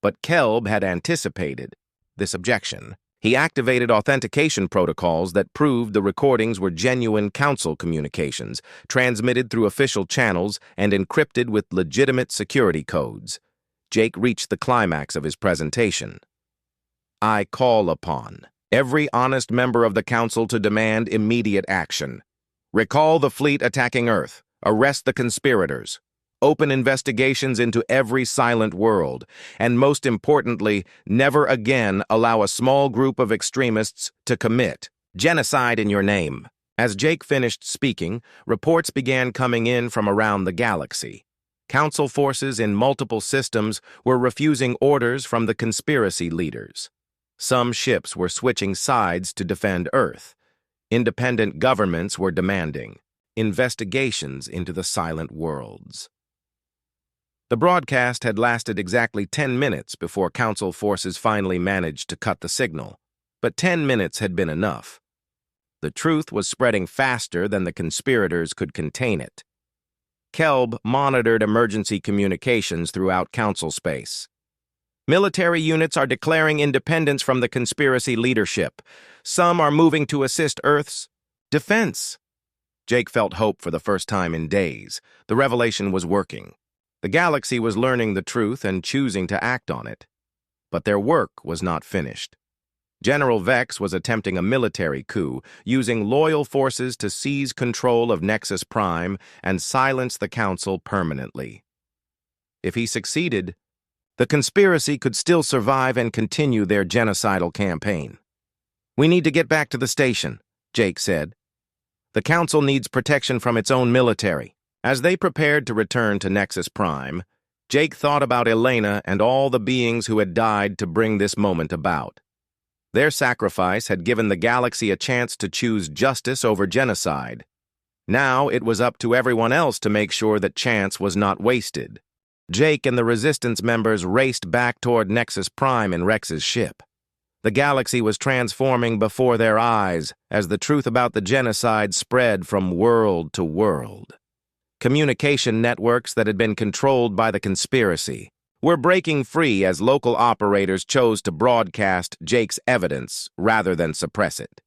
But Kelb had anticipated this objection. He activated authentication protocols that proved the recordings were genuine Council communications, transmitted through official channels and encrypted with legitimate security codes. Jake reached the climax of his presentation. "I call upon every honest member of the Council to demand immediate action. Recall the fleet attacking Earth. Arrest the conspirators. open investigations into every silent world, and most importantly, never again allow a small group of extremists to commit genocide in your name. As Jake finished speaking, reports began coming in from around the galaxy. Council forces in multiple systems were refusing orders from the conspiracy leaders. Some ships were switching sides to defend Earth. Independent governments were demanding investigations into the silent worlds. The broadcast had lasted exactly 10 minutes before Council forces finally managed to cut the signal, but 10 minutes had been enough. The truth was spreading faster than the conspirators could contain it. Kelb monitored emergency communications throughout Council space. Military units are declaring independence from the conspiracy leadership. Some are moving to assist Earth's defense. Jake felt hope for the first time in days. The revelation was working. The galaxy was learning the truth and choosing to act on it. But their work was not finished. General Vex was attempting a military coup, using loyal forces to seize control of Nexus Prime and silence the Council permanently. If he succeeded, the conspiracy could still survive and continue their genocidal campaign. "We need to get back to the station," Jake said. "The Council needs protection from its own military." As they prepared to return to Nexus Prime, Jake thought about Elena and all the beings who had died to bring this moment about. Their sacrifice had given the galaxy a chance to choose justice over genocide. Now it was up to everyone else to make sure that chance was not wasted. Jake and the Resistance members raced back toward Nexus Prime in Rex's ship. The galaxy was transforming before their eyes as the truth about the genocide spread from world to world. Communication networks that had been controlled by the conspiracy were breaking free as local operators chose to broadcast Jake's evidence rather than suppress it.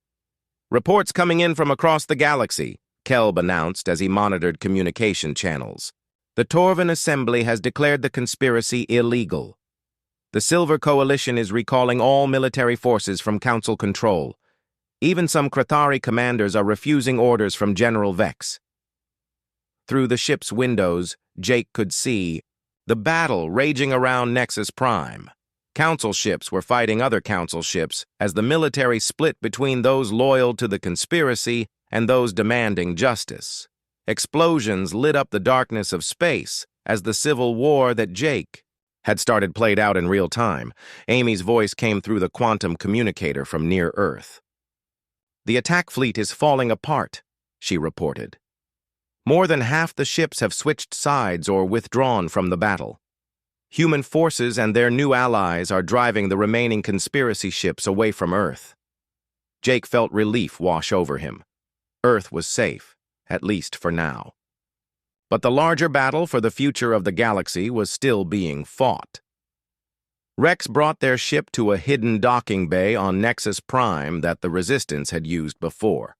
"Reports coming in from across the galaxy," Kelb announced as he monitored communication channels. "The Torvan Assembly has declared the conspiracy illegal. The Silver Coalition is recalling all military forces from Council control. Even some Krathari commanders are refusing orders from General Vex." Through the ship's windows, Jake could see the battle raging around Nexus Prime. Council ships were fighting other Council ships as the military split between those loyal to the conspiracy and those demanding justice. Explosions lit up the darkness of space as the civil war that Jake had started played out in real time. Amy's voice came through the quantum communicator from near Earth. "The attack fleet is falling apart," she reported. "More than half the ships have switched sides or withdrawn from the battle. Human forces and their new allies are driving the remaining conspiracy ships away from Earth." Jake felt relief wash over him. Earth was safe, at least for now. But the larger battle for the future of the galaxy was still being fought. Rex brought their ship to a hidden docking bay on Nexus Prime that the Resistance had used before.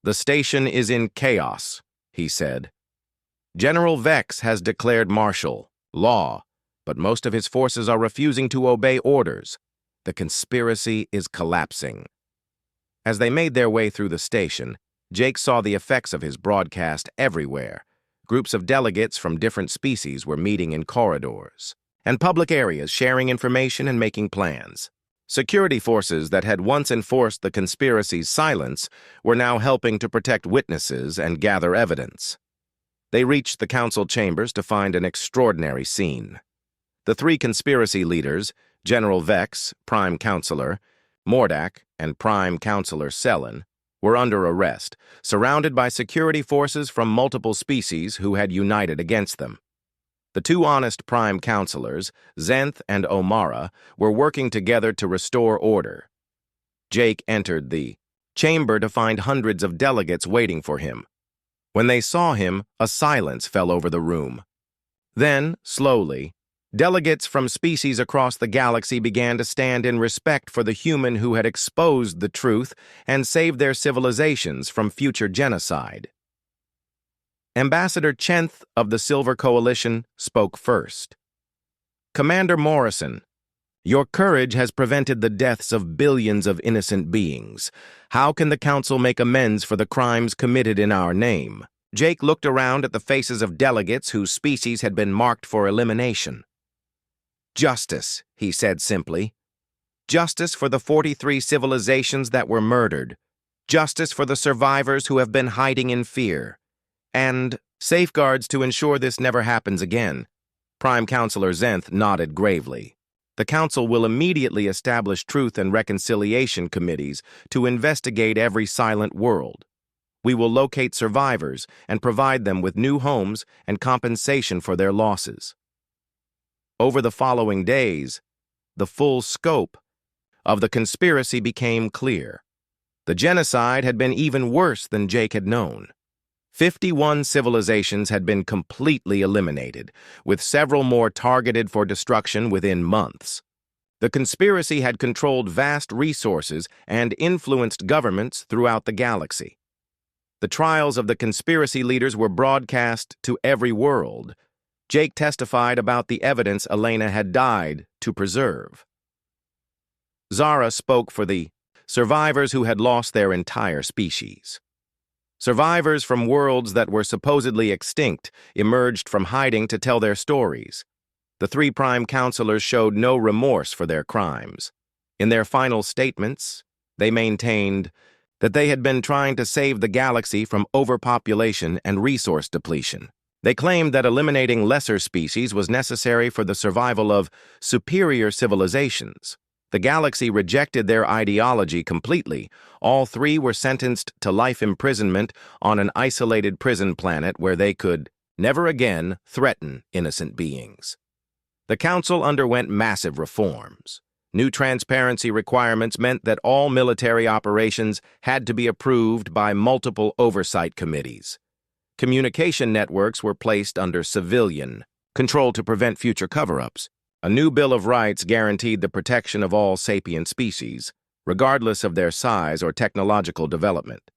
"The station is in chaos," he said. "General Vex has declared martial law, but most of his forces are refusing to obey orders. The conspiracy is collapsing." As they made their way through the station, Jake saw the effects of his broadcast everywhere. Groups of delegates from different species were meeting in corridors and public areas, sharing information and making plans. Security forces that had once enforced the conspiracy's silence were now helping to protect witnesses and gather evidence. They reached the council chambers to find an extraordinary scene. The three conspiracy leaders, General Vex, Prime Counselor, Mordak, and Prime Counselor Selen, were under arrest, surrounded by security forces from multiple species who had united against them. The two honest Prime Counselors, Zenth and Omara, were working together to restore order. Jake entered the chamber to find hundreds of delegates waiting for him. When they saw him, a silence fell over the room. Then, slowly, delegates from species across the galaxy began to stand in respect for the human who had exposed the truth and saved their civilizations from future genocide. Ambassador Chenth of the Silver Coalition spoke first. "Commander Morrison, your courage has prevented the deaths of billions of innocent beings. How can the Council make amends for the crimes committed in our name?" Jake looked around at the faces of delegates whose species had been marked for elimination. "Justice," he said simply. "Justice for the 43 civilizations that were murdered. Justice for the survivors who have been hiding in fear. And safeguards to ensure this never happens again." Prime Counselor Zenth nodded gravely. "The Council will immediately establish truth and reconciliation committees to investigate every silent world. We will locate survivors and provide them with new homes and compensation for their losses." Over the following days, the full scope of the conspiracy became clear. The genocide had been even worse than Jake had known. 51 civilizations had been completely eliminated, with several more targeted for destruction within months. The conspiracy had controlled vast resources and influenced governments throughout the galaxy. The trials of the conspiracy leaders were broadcast to every world. Jake testified about the evidence Elena had died to preserve. Zara spoke for the survivors who had lost their entire species. Survivors from worlds that were supposedly extinct emerged from hiding to tell their stories. The 3 Prime Counselors showed no remorse for their crimes. In their final statements, they maintained that they had been trying to save the galaxy from overpopulation and resource depletion. They claimed that eliminating lesser species was necessary for the survival of superior civilizations. The galaxy rejected their ideology completely. All 3 were sentenced to life imprisonment on an isolated prison planet where they could never again threaten innocent beings. The Council underwent massive reforms. New transparency requirements meant that all military operations had to be approved by multiple oversight committees. Communication networks were placed under civilian control to prevent future cover-ups. A new Bill of Rights guaranteed the protection of all sapient species, regardless of their size or technological development.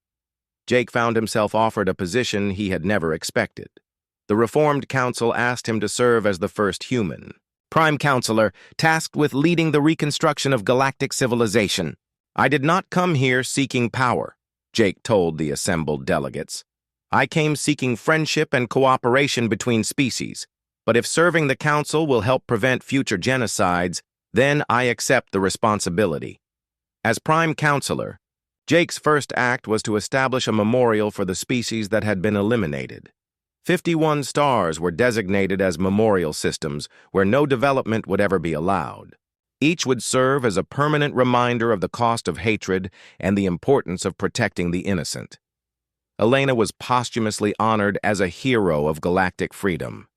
Jake found himself offered a position he had never expected. The Reformed Council asked him to serve as the first human Prime Counselor tasked with leading the reconstruction of galactic civilization. "I did not come here seeking power," Jake told the assembled delegates. "I came seeking friendship and cooperation between species. But if serving the Council will help prevent future genocides, then I accept the responsibility." As Prime Counselor, Jake's first act was to establish a memorial for the species that had been eliminated. 51 stars were designated as memorial systems where no development would ever be allowed. Each would serve as a permanent reminder of the cost of hatred and the importance of protecting the innocent. Elena was posthumously honored as a hero of galactic freedom.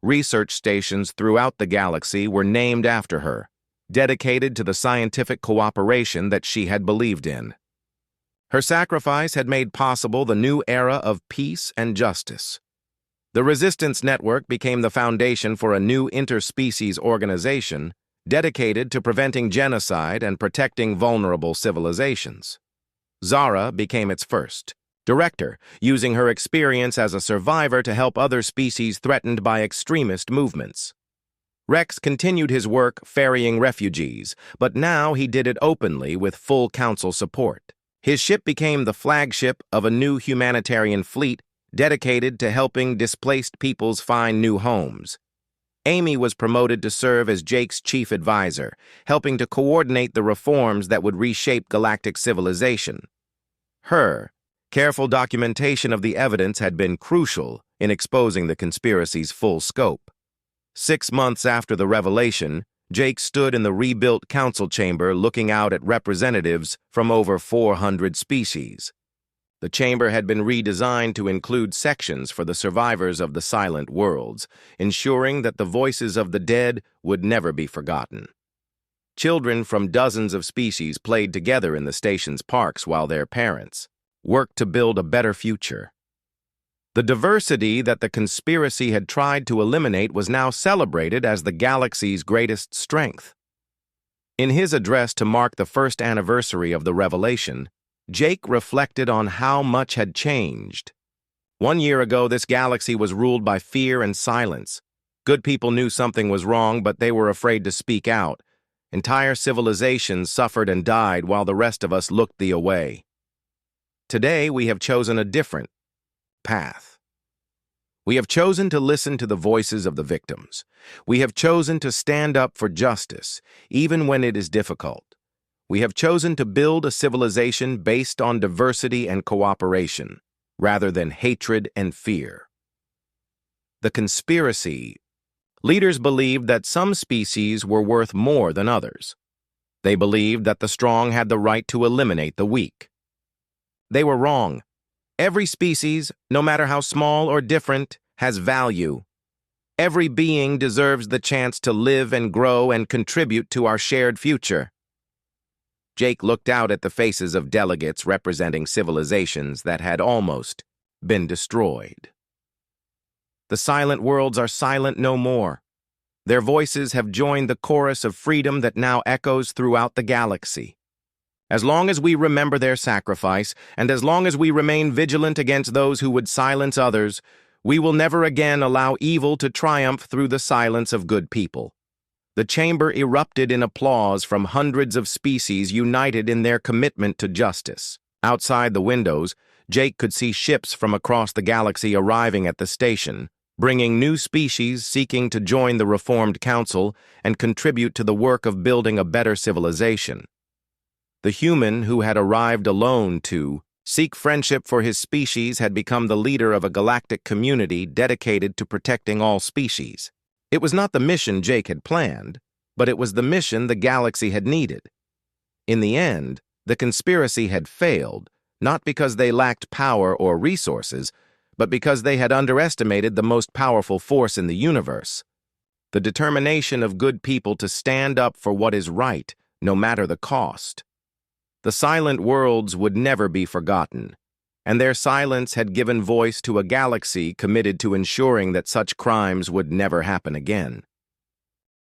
Research stations throughout the galaxy were named after her, dedicated to the scientific cooperation that she had believed in. Her sacrifice had made possible the new era of peace and justice. The Resistance Network became the foundation for a new interspecies organization dedicated to preventing genocide and protecting vulnerable civilizations. Zara became its first director, using her experience as a survivor to help other species threatened by extremist movements. Rex continued his work ferrying refugees, but now he did it openly with full Council support. His ship became the flagship of a new humanitarian fleet dedicated to helping displaced peoples find new homes. Amy was promoted to serve as Jake's chief advisor, helping to coordinate the reforms that would reshape galactic civilization. Her careful documentation of the evidence had been crucial in exposing the conspiracy's full scope. 6 months after the revelation, Jake stood in the rebuilt council chamber looking out at representatives from over 400 species. The chamber had been redesigned to include sections for the survivors of the silent worlds, ensuring that the voices of the dead would never be forgotten. Children from dozens of species played together in the station's parks while their parents worked to build a better future. The diversity that the conspiracy had tried to eliminate was now celebrated as the galaxy's greatest strength. In his address to mark the first anniversary of the revelation, Jake reflected on how much had changed. 1 year ago, this galaxy was ruled by fear and silence. Good people knew something was wrong, but they were afraid to speak out. Entire civilizations suffered and died while the rest of us looked the away. Today, we have chosen a different path. We have chosen to listen to the voices of the victims. We have chosen to stand up for justice, even when it is difficult. We have chosen to build a civilization based on diversity and cooperation, rather than hatred and fear. The conspiracy. Leaders believed that some species were worth more than others. They believed that the strong had the right to eliminate the weak. They were wrong. Every species, no matter how small or different, has value. Every being deserves the chance to live and grow and contribute to our shared future. Jake looked out at the faces of delegates representing civilizations that had almost been destroyed. The silent worlds are silent no more. Their voices have joined the chorus of freedom that now echoes throughout the galaxy. As long as we remember their sacrifice, and as long as we remain vigilant against those who would silence others, we will never again allow evil to triumph through the silence of good people. The chamber erupted in applause from hundreds of species united in their commitment to justice. Outside the windows, Jake could see ships from across the galaxy arriving at the station, bringing new species seeking to join the Reformed Council and contribute to the work of building a better civilization. The human who had arrived alone to seek friendship for his species had become the leader of a galactic community dedicated to protecting all species. It was not the mission Jake had planned, but it was the mission the galaxy had needed. In the end, the conspiracy had failed, not because they lacked power or resources, but because they had underestimated the most powerful force in the universe. The determination of good people to stand up for what is right, no matter the cost. The silent worlds would never be forgotten, and their silence had given voice to a galaxy committed to ensuring that such crimes would never happen again.